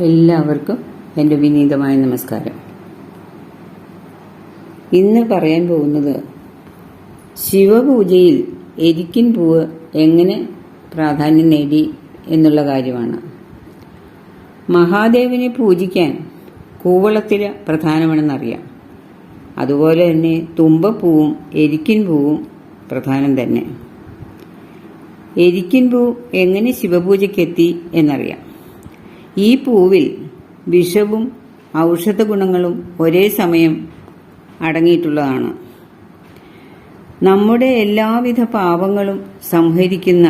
എല്ലാവർക്കും എൻ്റെ വിനീതമായ നമസ്കാരം. ഇന്ന് പറയാൻ പോകുന്നത് ശിവപൂജയിൽ എരിക്കിൻ പൂവ് എങ്ങനെ പ്രാധാന്യം നേടി എന്നുള്ള കാര്യമാണ്. മഹാദേവനെ പൂജിക്കാൻ കൂവളത്തില പ്രധാനമാണെന്നറിയാം. അതുപോലെ തന്നെ തുമ്പപ്പൂവും എരിക്കിൻ പൂവും പ്രധാനം തന്നെ. എരിക്കിൻ പൂ എങ്ങനെ ശിവപൂജയ്ക്കെത്തി എന്നറിയാം. ഈ പൂവിൽ വിഷവും ഔഷധ ഗുണങ്ങളും ഒരേ സമയം അടങ്ങിയിട്ടുള്ളതാണ്. നമ്മുടെ എല്ലാവിധ പാപങ്ങളും സംഹരിക്കുന്ന,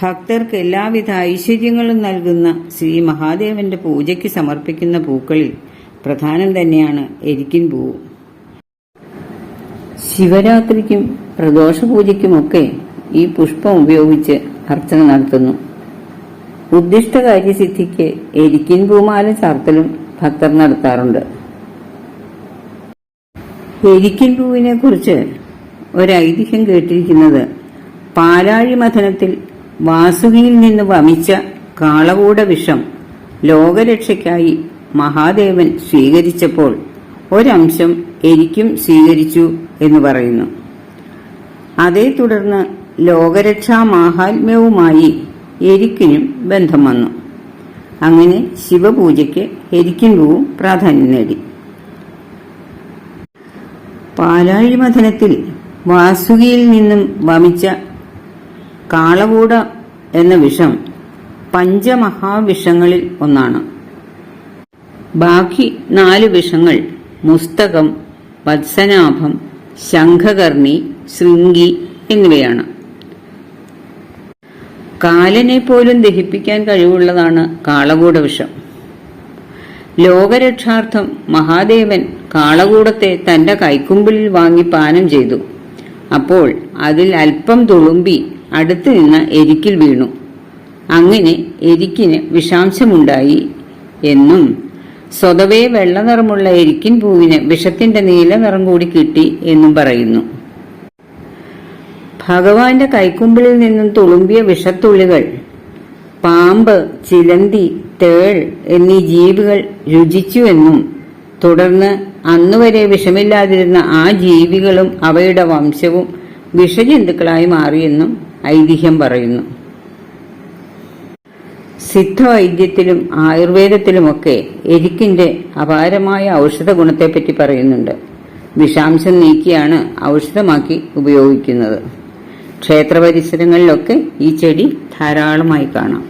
ഭക്തർക്ക് എല്ലാവിധ ഐശ്വര്യങ്ങളും നൽകുന്ന ശ്രീ മഹാദേവന്റെ പൂജയ്ക്ക് സമർപ്പിക്കുന്ന പൂക്കളിൽ പ്രധാനം തന്നെയാണ് എരിക്കിൻ പൂവ്. ശിവരാത്രിക്കും പ്രദോഷ പൂജയ്ക്കുമൊക്കെ ഈ പുഷ്പം ഉപയോഗിച്ച് അർച്ചന നടത്തുന്നു. ഉദ്ദിഷ്ടകാര്യസിദ്ധിക്ക് എരിക്കിൻ പൂമാല ചാർത്തലും ഭക്തർ നടത്താറുണ്ട്. എരിക്കിൻ പൂവിനെ കുറിച്ച് ഒരൈതിഹ്യം കേട്ടിരിക്കുന്നത്, പാലാഴി മഥനത്തിൽ വാസുകിയിൽ നിന്ന് വമിച്ച കാളകൂട വിഷം ലോകരക്ഷയ്ക്കായി മഹാദേവൻ സ്വീകരിച്ചപ്പോൾ ഒരംശം എരിക്കും സ്വീകരിച്ചു എന്ന് പറയുന്നു. അതേ തുടർന്ന് ലോകരക്ഷാ മാഹാത്മ്യവുമായി എരിക്കിനും ബന്ധം വന്നു. അങ്ങനെ ശിവപൂജയ്ക്ക് എരിക്കിൻ പൂവും പ്രാധാന്യം നേടി. പാലാഴി മഥനത്തിൽ വാസുകിയിൽ നിന്നും വമിച്ച കാളകൂട എന്ന വിഷം പഞ്ചമഹാവിഷങ്ങളിൽ ഒന്നാണ്. ബാക്കി 4 വിഷങ്ങൾ മുസ്തകം, വത്സനാഭം, ശംഖകർണി, ശൃംഗി എന്നിവയാണ്. കാലനെ പോലും ദഹിപ്പിക്കാൻ കഴിവുള്ളതാണ് കാളകൂട വിഷം. ലോകരക്ഷാർത്ഥം മഹാദേവൻ കാളകൂടത്തെ തന്റെ കൈക്കുമ്പിളിൽ വാങ്ങി പാനം ചെയ്തു. അപ്പോൾ അതിൽ അല്പം തുളുമ്പി അടുത്തു നിന്ന എരിക്കിൽ വീണു. അങ്ങനെ എരിക്കിന് വിഷാംശമുണ്ടായി എന്നും, സ്വതവേ വെള്ള നിറമുള്ള എരിക്കിൻ പൂവിന് വിഷത്തിന്റെ നീല നിറം കൂടി കിട്ടി എന്നും പറയുന്നു. ഭഗവാന്റെ കൈക്കുമ്പിളിൽ നിന്നും തുളുമ്പിയ വിഷത്തുള്ളികൾ പാമ്പ്, ചിലന്തി, തേൾ എന്നീ ജീവികൾ രുചിച്ചുവെന്നും, തുടർന്ന് അന്നുവരെ വിഷമില്ലാതിരുന്ന ആ ജീവികളും അവയുടെ വംശവും വിഷജന്തുക്കളായി മാറിയെന്നും ഐതിഹ്യം പറയുന്നു. സിദ്ധവൈദ്യത്തിലും ആയുർവേദത്തിലുമൊക്കെ എരിക്കിന്റെ അപാരമായ ഔഷധ ഗുണത്തെപ്പറ്റി പറയുന്നുണ്ട്. വിഷാംശം നീക്കിയാണ് ഔഷധമാക്കി ഉപയോഗിക്കുന്നത്. ക്ഷേത്ര പരിസരങ്ങളിലൊക്കെ ഈ ചെടി ധാരാളമായി കാണാം.